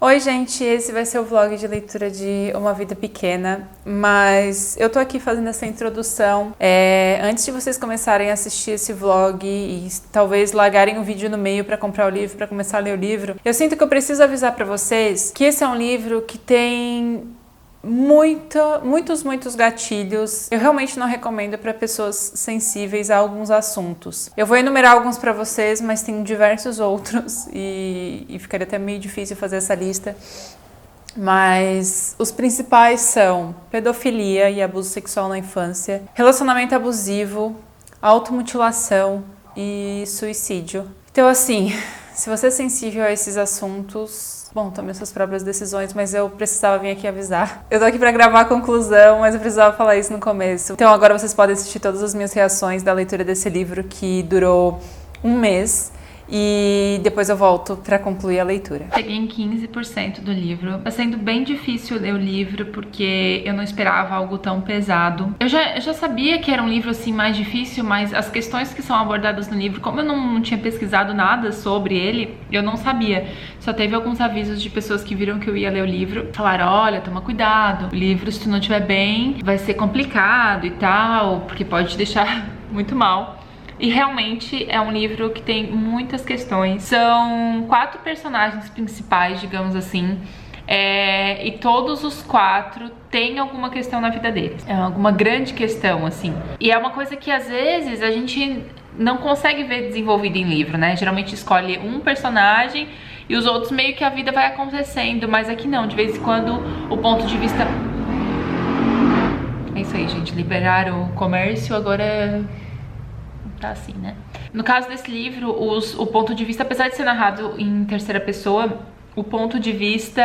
Oi gente, esse vai ser o vlog de leitura de Uma Vida Pequena, mas eu tô aqui fazendo essa introdução antes de vocês começarem a assistir esse vlog e talvez largarem o vídeo no meio pra comprar o livro, pra começar a ler o livro. Eu sinto que eu preciso avisar pra vocês que esse é um livro que tem muitos gatilhos. Eu realmente não recomendo para pessoas sensíveis a alguns assuntos. Eu vou enumerar alguns para vocês, mas tem diversos outros e ficaria até meio difícil fazer essa lista. Mas os principais são pedofilia e abuso sexual na infância, relacionamento abusivo, automutilação e suicídio. Então assim, se você é sensível a esses assuntos, bom, tome suas próprias decisões, mas eu precisava vir aqui avisar. Eu tô aqui pra gravar a conclusão, mas eu precisava falar isso no começo. Então agora vocês podem assistir todas as minhas reações da leitura desse livro, que durou um mês. E depois eu volto pra concluir a leitura. Cheguei em 15% do livro. Tá sendo bem difícil ler o livro porque eu não esperava algo tão pesado. Eu já sabia que era um livro assim mais difícil, mas as questões que são abordadas no livro, como eu não tinha pesquisado nada sobre ele, eu não sabia. Só teve alguns avisos de pessoas que viram que eu ia ler o livro. Falaram, olha, toma cuidado. O livro, se tu não estiver bem, vai ser complicado e tal, porque pode te deixar muito mal. E realmente é um livro que tem muitas questões. São 4 personagens principais, digamos assim, e todos os 4 têm alguma questão na vida deles. É alguma grande questão, assim. E é uma coisa que às vezes a gente não consegue ver desenvolvida em livro, né? Geralmente escolhe um personagem e os outros meio que a vida vai acontecendo, mas aqui não, de vez em quando o ponto de vista... É isso aí, gente, liberaram o comércio, agora... tá assim, né? No caso desse livro, o ponto de vista, apesar de ser narrado em terceira pessoa, o ponto de vista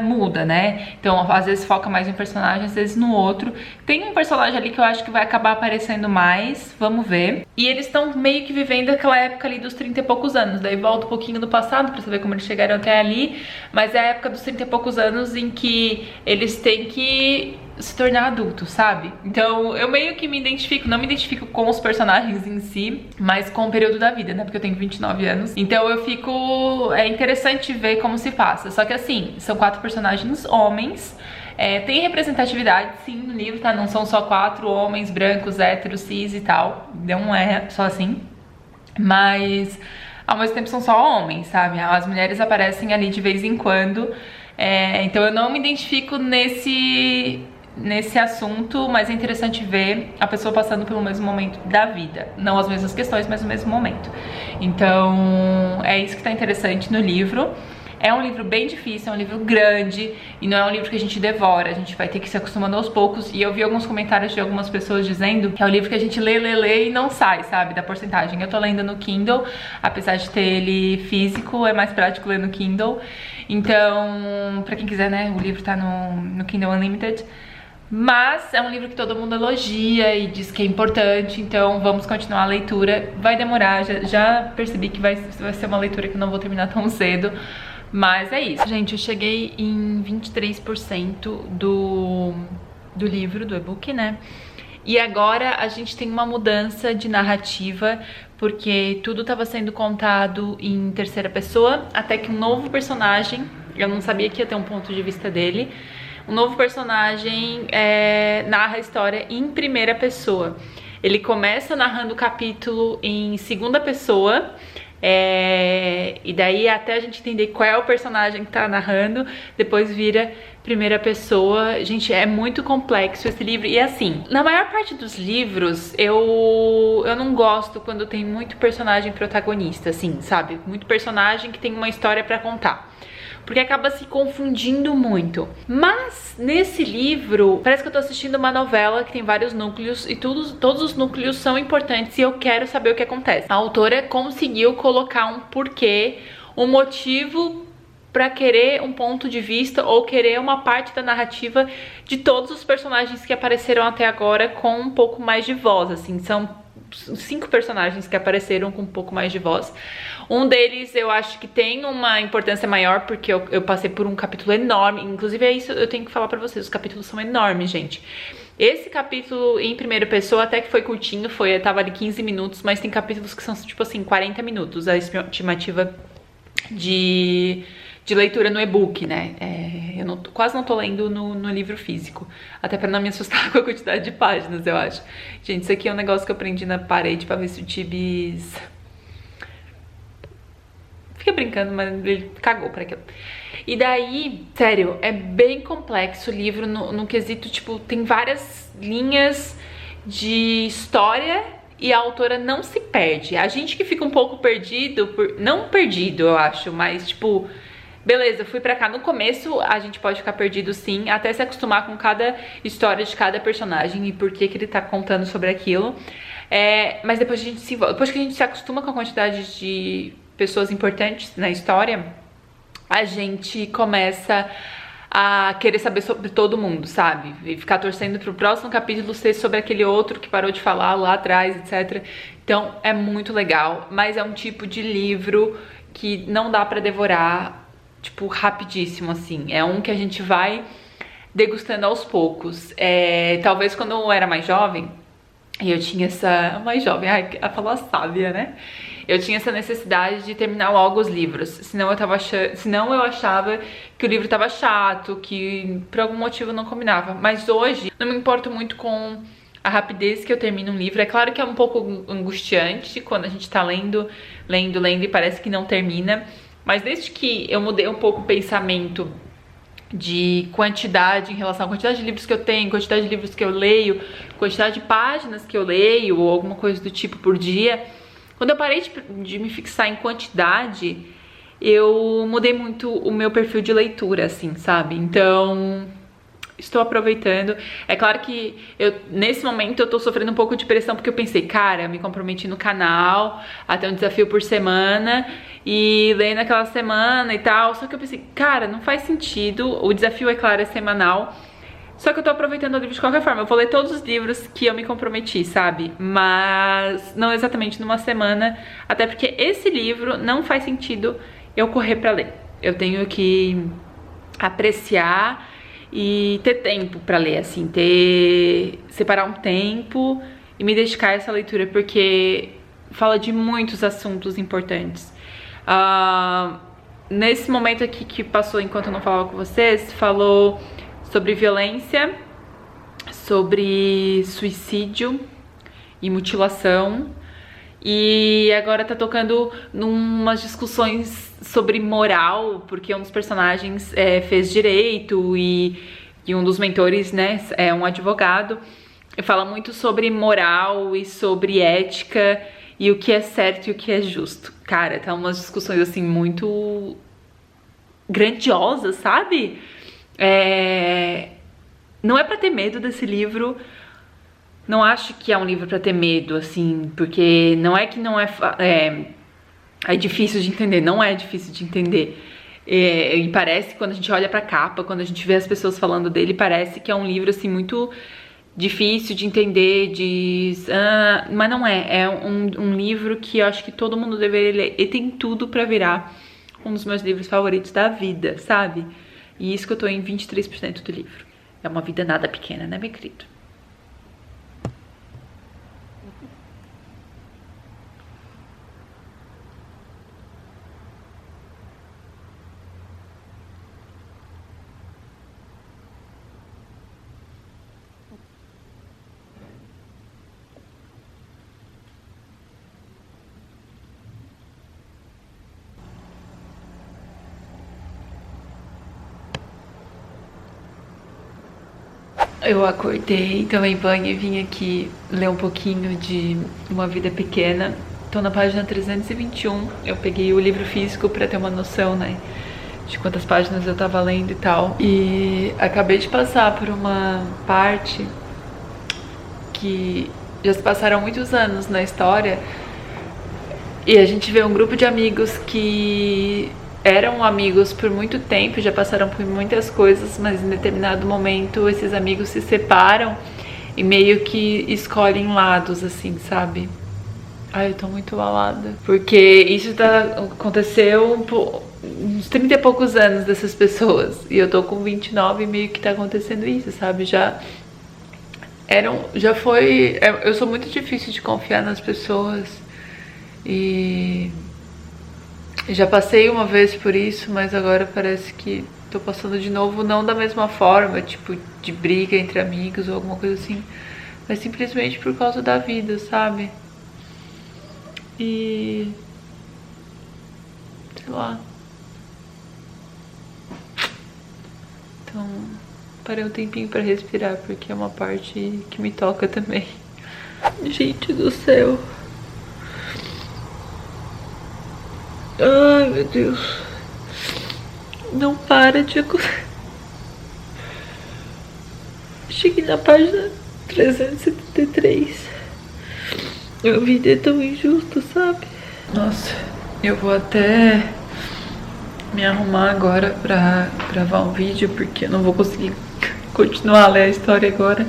muda, né? Então, às vezes foca mais em um personagem, às vezes no outro. Tem um personagem ali que eu acho que vai acabar aparecendo mais, vamos ver. E eles estão meio que vivendo aquela época ali dos 30 e poucos anos. Daí volta um pouquinho do passado pra saber como eles chegaram até ali. Mas é a época dos 30 e poucos anos em que eles têm que se tornar adultos, sabe? Então eu meio que me identifico, não me identifico com os personagens em si, mas com o período da vida, né? Porque eu tenho 29 anos. Então eu fico... é interessante ver como se passa. Só que assim, são 4 personagens homens. Tem representatividade, sim, no livro, tá? Não são só 4 homens brancos, héteros, cis e tal. Não é só assim. Mas ao mesmo tempo são só homens, sabe? As mulheres aparecem ali de vez em quando. Então eu não me identifico nesse assunto, mas é interessante ver a pessoa passando pelo mesmo momento da vida. Não as mesmas questões, mas o mesmo momento. Então, é isso que tá interessante no livro. É um livro bem difícil, é um livro grande e não é um livro que a gente devora, a gente vai ter que se acostumando aos poucos. E eu vi alguns comentários de algumas pessoas dizendo que é um livro que a gente lê e não sai, sabe, da porcentagem. Eu tô lendo no Kindle, apesar de ter ele físico, é mais prático ler no Kindle. Então, pra quem quiser, né, o livro tá no Kindle Unlimited. Mas é um livro que todo mundo elogia e diz que é importante, então vamos continuar a leitura. Vai demorar, já percebi que vai ser uma leitura que eu não vou terminar tão cedo, mas é isso. Gente, eu cheguei em 23% do livro, do e-book, né? E agora a gente tem uma mudança de narrativa, porque tudo estava sendo contado em terceira pessoa, até que um novo personagem, eu não sabia que ia ter um ponto de vista dele, um novo personagem narra a história em primeira pessoa. Ele começa narrando o capítulo em segunda pessoa, e daí até a gente entender qual é o personagem que tá narrando, depois vira primeira pessoa. Gente, é muito complexo esse livro. E assim, na maior parte dos livros, eu não gosto quando tem muito personagem protagonista, assim, sabe? Muito personagem que tem uma história pra contar, porque acaba se confundindo muito. Mas nesse livro, parece que eu tô assistindo uma novela que tem vários núcleos e todos os núcleos são importantes e eu quero saber o que acontece. A autora conseguiu colocar um porquê, um motivo pra querer um ponto de vista ou querer uma parte da narrativa de todos os personagens que apareceram até agora com um pouco mais de voz, assim. São 5 personagens que apareceram com um pouco mais de voz. Um deles eu acho que tem uma importância maior, porque eu passei por um capítulo enorme. Inclusive é isso, eu tenho que falar pra vocês, os capítulos são enormes, gente. Esse capítulo em primeira pessoa até que foi curtinho, tava ali 15 minutos, mas tem capítulos que são tipo assim, 40 minutos, a estimativa de de leitura no e-book, né? Eu quase não tô lendo no livro físico, até pra não me assustar com a quantidade de páginas, eu acho. Gente, isso aqui é um negócio que eu aprendi na parede pra ver se o Tibis fica brincando, mas ele cagou pra aquilo. E daí, sério, é bem complexo o livro no quesito, tipo, tem várias linhas de história e a autora não se perde. A gente que fica um pouco perdido, não perdido, eu acho, mas tipo, beleza, fui pra cá. No começo a gente pode ficar perdido sim, até se acostumar com cada história de cada personagem e por que ele tá contando sobre aquilo. Mas depois a gente se envolve. Depois que a gente se acostuma com a quantidade de pessoas importantes na história, a gente começa a querer saber sobre todo mundo, sabe? E ficar torcendo pro próximo capítulo ser sobre aquele outro que parou de falar lá atrás, etc. Então é muito legal, mas é um tipo de livro que não dá pra devorar, tipo, rapidíssimo, assim. É um que a gente vai degustando aos poucos. Talvez quando eu era mais jovem, e eu tinha essa... Mais jovem, a falar sábia, né? Eu tinha essa necessidade de terminar logo os livros, senão eu achava que o livro tava chato, que por algum motivo não combinava. Mas hoje, não me importo muito com a rapidez que eu termino um livro. É claro que é um pouco angustiante quando a gente tá lendo e parece que não termina. Mas desde que eu mudei um pouco o pensamento de quantidade em relação à quantidade de livros que eu tenho, quantidade de livros que eu leio, quantidade de páginas que eu leio, ou alguma coisa do tipo por dia... Quando eu parei de me fixar em quantidade, eu mudei muito o meu perfil de leitura, assim, sabe? Então, estou aproveitando. É claro que nesse momento eu tô sofrendo um pouco de pressão, porque eu pensei, cara, eu me comprometi no canal, até um desafio por semana, e leio naquela semana e tal. Só que eu pensei, cara, não faz sentido. O desafio, é claro, é semanal. Só que eu tô aproveitando o livro de qualquer forma. Eu vou ler todos os livros que eu me comprometi, sabe? Mas não exatamente numa semana. Até porque esse livro não faz sentido eu correr pra ler. Eu tenho que apreciar e ter tempo pra ler, assim. Separar um tempo e me dedicar a essa leitura. Porque fala de muitos assuntos importantes. Nesse momento aqui que passou enquanto eu não falava com vocês, falou... sobre violência, sobre suicídio e mutilação. E agora tá tocando numas discussões sobre moral, porque um dos personagens fez direito e um dos mentores, né, é um advogado. E fala muito sobre moral e sobre ética e o que é certo e o que é justo. Cara, tá umas discussões assim muito grandiosas, sabe? Não é pra ter medo desse livro. Não acho que é um livro pra ter medo, assim, porque não é que não é difícil de entender, não é difícil de entender. E parece, quando a gente olha pra capa, quando a gente vê as pessoas falando dele, parece que é um livro, assim, muito difícil de entender, mas não é. É um livro que eu acho que todo mundo deveria ler. E tem tudo pra virar um dos meus livros favoritos da vida, sabe? E isso que eu tô em 23% do livro. É uma vida nada pequena, né, meu querido? Eu acordei, tomei banho e vim aqui ler um pouquinho de Uma Vida Pequena. Tô na página 321. Eu peguei o livro físico pra ter uma noção, né, de quantas páginas eu tava lendo e tal. E acabei de passar por uma parte que já se passaram muitos anos na história. E a gente vê um grupo de amigos que eram amigos por muito tempo, já passaram por muitas coisas, mas em determinado momento esses amigos se separam e meio que escolhem lados, assim, sabe? Ai, eu tô muito abalada. Porque isso aconteceu uns 30 e poucos anos dessas pessoas. E eu tô com 29 e meio que tá acontecendo isso, sabe? Eu sou muito difícil de confiar nas pessoas. E Já passei uma vez por isso, mas agora parece que tô passando de novo, não da mesma forma, tipo, de briga entre amigos ou alguma coisa assim, mas simplesmente por causa da vida, sabe? E... sei lá. Então, parei um tempinho pra respirar, porque é uma parte que me toca também. Gente do céu. Ai, meu Deus. Não para de acontecer. Cheguei na página 373. A vida é tão injusta, sabe? Nossa, eu vou até me arrumar agora pra gravar um vídeo, porque eu não vou conseguir continuar a ler a história agora.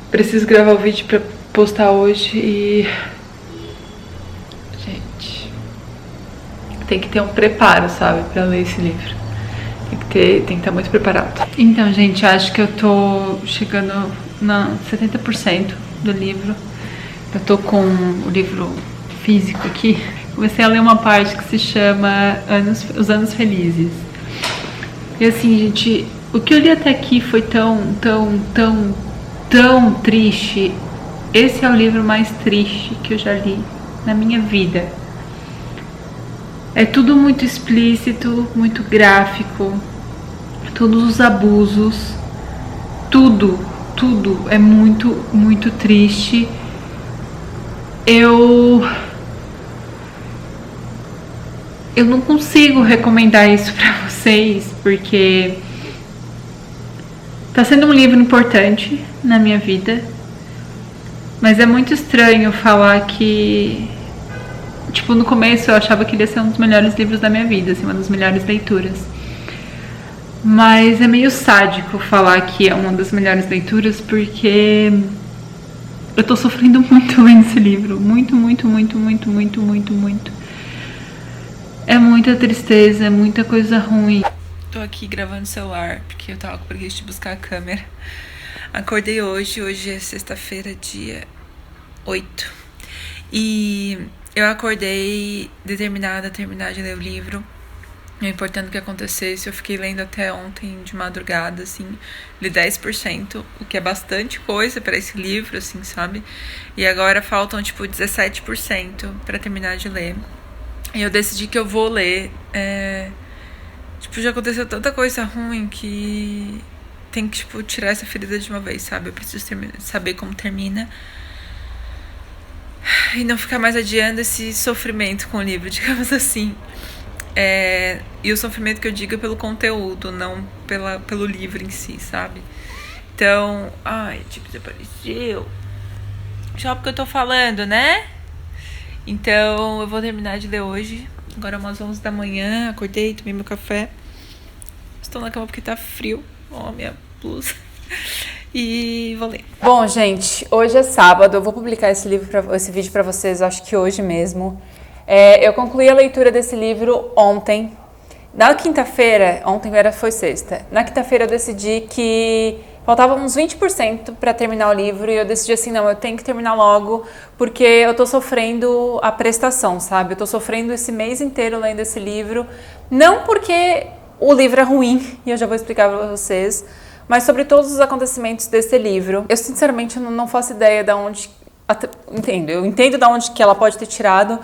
Preciso gravar o vídeo pra postar hoje e... gente, tem que ter um preparo, sabe, pra ler esse livro. Tem que estar muito preparado. Então, gente, acho que eu tô chegando na 70% do livro. Eu tô com o livro físico aqui. Comecei a ler uma parte que se chama Os Anos Felizes. E assim, gente, o que eu li até aqui foi tão triste. Esse é o livro mais triste que eu já li na minha vida. É tudo muito explícito, muito gráfico, todos os abusos, tudo é muito triste. Eu não consigo recomendar isso pra vocês, porque tá sendo um livro importante na minha vida, mas é muito estranho falar que, tipo, no começo eu achava que ele ia ser um dos melhores livros da minha vida, assim, uma das melhores leituras. Mas é meio sádico falar que é uma das melhores leituras, porque eu tô sofrendo muito lendo esse livro. Muito. É muita tristeza, é muita coisa ruim. Tô aqui gravando no celular, porque eu tava com preguiça de buscar a câmera. Acordei hoje é sexta-feira, dia 8. E eu acordei determinada a terminar de ler o livro. Não importando o que acontecesse, eu fiquei lendo até ontem de madrugada, assim, li 10%, o que é bastante coisa pra esse livro, assim, sabe? E agora faltam, tipo, 17% pra terminar de ler. E eu decidi que eu vou ler. Tipo, já aconteceu tanta coisa ruim que tem que, tipo, tirar essa ferida de uma vez, sabe? Eu preciso saber como termina. E não ficar mais adiando esse sofrimento com o livro, digamos assim. E o sofrimento que eu digo é pelo conteúdo, não pelo livro em si, sabe? Então, ai, tipo, desapareceu. Só porque eu tô falando, né? Então, eu vou terminar de ler hoje. Agora é umas 11 da manhã, acordei, tomei meu café. Estou na cama porque tá frio. Ó, minha blusa. E vou ler. Bom, gente, hoje é sábado. Eu vou publicar esse vídeo pra vocês, acho que hoje mesmo. Eu concluí a leitura desse livro ontem. Na quinta-feira, foi sexta. Na quinta-feira eu decidi que faltavam uns 20% para terminar o livro e eu decidi assim, não, eu tenho que terminar logo porque eu tô sofrendo a prestação, sabe? Eu tô sofrendo esse mês inteiro lendo esse livro, não porque o livro é ruim, e eu já vou explicar para vocês, mas sobre todos os acontecimentos desse livro. Eu sinceramente não faço ideia de onde... Eu entendo de onde que ela pode ter tirado,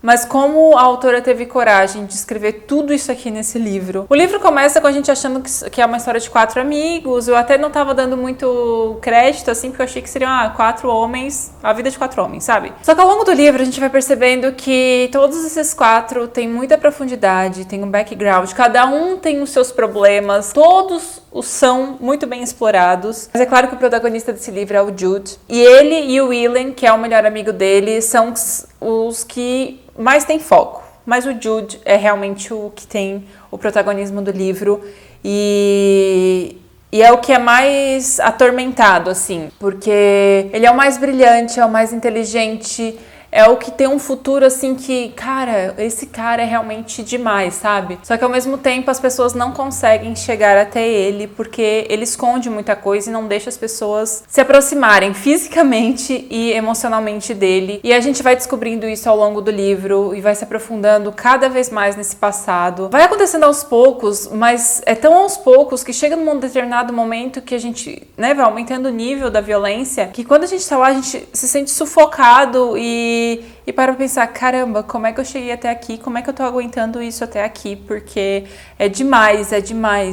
mas como a autora teve coragem de escrever tudo isso aqui nesse livro. O livro começa com a gente achando que é uma história de 4 amigos. Eu até não tava dando muito crédito, assim, porque eu achei que seriam 4 homens, a vida de 4 homens, sabe? Só que ao longo do livro a gente vai percebendo que todos esses 4 têm muita profundidade, têm um background, cada um tem os seus problemas, todos são muito bem explorados. Mas é claro que o protagonista desse livro é o Jude. E ele e o William, que é o melhor amigo dele, são os que mais tem foco, mas o Jude é realmente o que tem o protagonismo do livro e é o que é mais atormentado, assim, porque ele é o mais brilhante, é o mais inteligente, é o que tem um futuro assim que, cara, esse cara é realmente demais, sabe? Só que ao mesmo tempo as pessoas não conseguem chegar até ele porque ele esconde muita coisa e não deixa as pessoas se aproximarem fisicamente e emocionalmente dele. E a gente vai descobrindo isso ao longo do livro e vai se aprofundando cada vez mais nesse passado. Vai acontecendo aos poucos, mas é tão aos poucos que chega num determinado momento que a gente, né, vai aumentando o nível da violência, que quando a gente tá lá, a gente se sente sufocado e para pensar, caramba, como é que eu cheguei até aqui? Como é que eu tô aguentando isso até aqui? Porque é demais,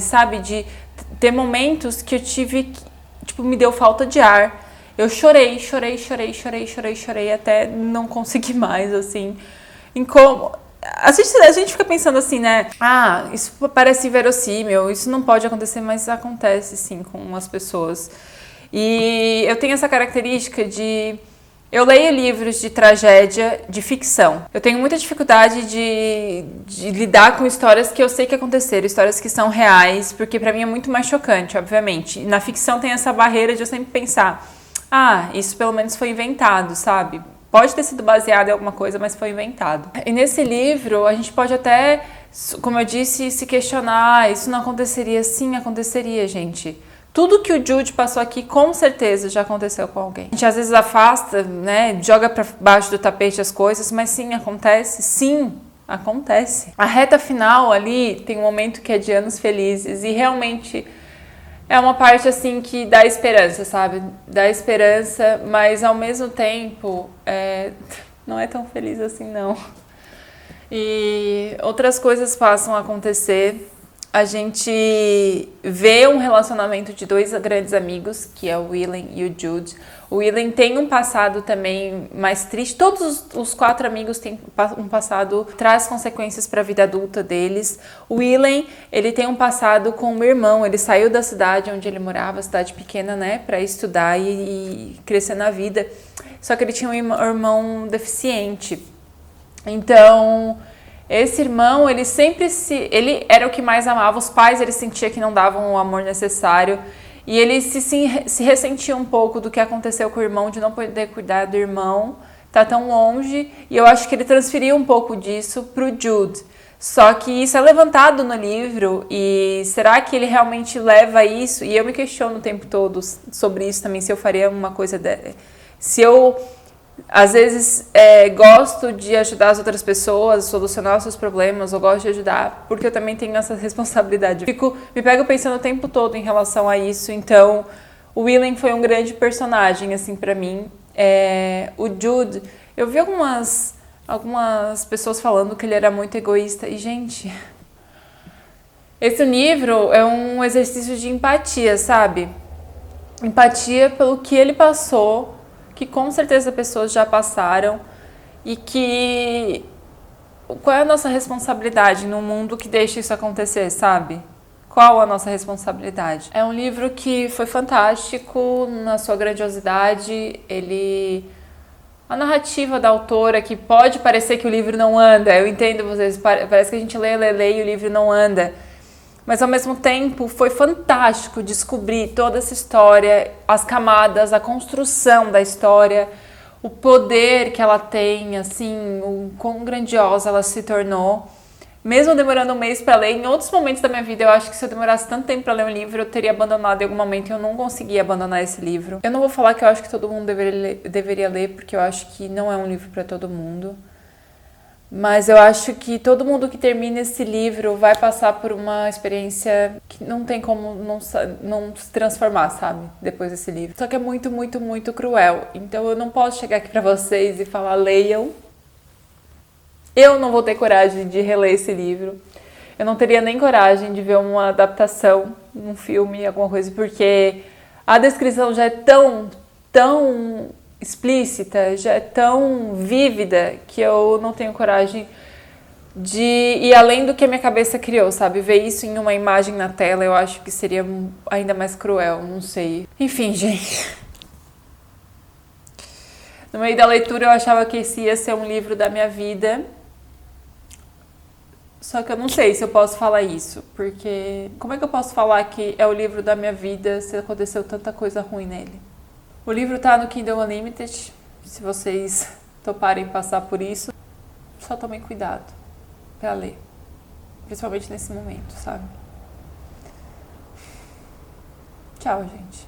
sabe? De ter momentos que eu tive, tipo, me deu falta de ar. Eu chorei até não conseguir mais, assim. A gente fica pensando assim, né? Ah, isso parece verossímil, isso não pode acontecer, mas acontece sim com as pessoas. E eu tenho essa característica de... Eu leio livros de tragédia, de ficção. Eu tenho muita dificuldade de lidar com histórias que eu sei que aconteceram, histórias que são reais, porque pra mim é muito mais chocante, obviamente. E na ficção tem essa barreira de eu sempre pensar, ah, isso pelo menos foi inventado, sabe? Pode ter sido baseado em alguma coisa, mas foi inventado. E nesse livro, a gente pode até, como eu disse, se questionar, isso não aconteceria? Sim, aconteceria, gente. Tudo que o Jude passou aqui, com certeza, já aconteceu com alguém. A gente às vezes afasta, né, joga pra baixo do tapete as coisas, mas sim, acontece. Sim, acontece. A reta final ali tem um momento que é de anos felizes e realmente é uma parte assim que dá esperança, sabe? Dá esperança, mas ao mesmo tempo não é tão feliz assim, não. E outras coisas passam a acontecer. A gente vê um relacionamento de dois grandes amigos, que é o Willen e o Jude. O Willen tem um passado também mais triste. Todos os 4 amigos têm um passado que traz consequências para a vida adulta deles. O Willen, ele tem um passado com o irmão. Ele saiu da cidade onde ele morava, cidade pequena, né, para estudar e crescer na vida. Só que ele tinha um irmão deficiente. Então... esse irmão, ele era o que mais amava, os pais ele sentia que não davam o amor necessário e ele se ressentia um pouco do que aconteceu com o irmão, de não poder cuidar do irmão, tá tão longe, e eu acho que ele transferiu um pouco disso pro Jude. Só que isso é levantado no livro e será que ele realmente leva isso? E eu me questiono o tempo todo sobre isso também, se eu faria uma coisa se eu... às vezes gosto de ajudar as outras pessoas, solucionar os seus problemas, eu gosto de ajudar, porque eu também tenho essa responsabilidade. Me pego pensando o tempo todo em relação a isso, então o Willen foi um grande personagem, assim, pra mim. O Jude, eu vi algumas pessoas falando que ele era muito egoísta, e gente, esse livro é um exercício de empatia, sabe? Empatia pelo que ele passou, que com certeza pessoas já passaram e que... qual é a nossa responsabilidade num mundo que deixa isso acontecer, sabe? Qual a nossa responsabilidade? É um livro que foi fantástico na sua grandiosidade, a narrativa da autora, que pode parecer que o livro não anda, eu entendo vocês, parece que a gente lê e o livro não anda. Mas ao mesmo tempo foi fantástico descobrir toda essa história, as camadas, a construção da história, o poder que ela tem, assim, o quão grandiosa ela se tornou. Mesmo demorando um mês para ler, em outros momentos da minha vida eu acho que se eu demorasse tanto tempo para ler um livro, eu teria abandonado em algum momento e eu não consegui abandonar esse livro. Eu não vou falar que eu acho que todo mundo deveria ler, porque eu acho que não é um livro para todo mundo. Mas eu acho que todo mundo que termina esse livro vai passar por uma experiência que não tem como não se transformar, sabe? Depois desse livro. Só que é muito, muito, muito cruel. Então eu não posso chegar aqui pra vocês e falar, leiam. Eu não vou ter coragem de reler esse livro. Eu não teria nem coragem de ver uma adaptação, um filme, alguma coisa, porque a descrição já é tão explícita, já é tão vívida que eu não tenho coragem de ir além do que a minha cabeça criou, sabe? Ver isso em uma imagem na tela, eu acho que seria ainda mais cruel, não sei. Enfim, gente. No meio da leitura eu achava que esse ia ser um livro da minha vida. Só que eu não sei se eu posso falar isso, porque como é que eu posso falar que é o livro da minha vida se aconteceu tanta coisa ruim nele? O livro tá no Kindle Unlimited, se vocês toparem passar por isso, só tomem cuidado pra ler. Principalmente nesse momento, sabe? Tchau, gente.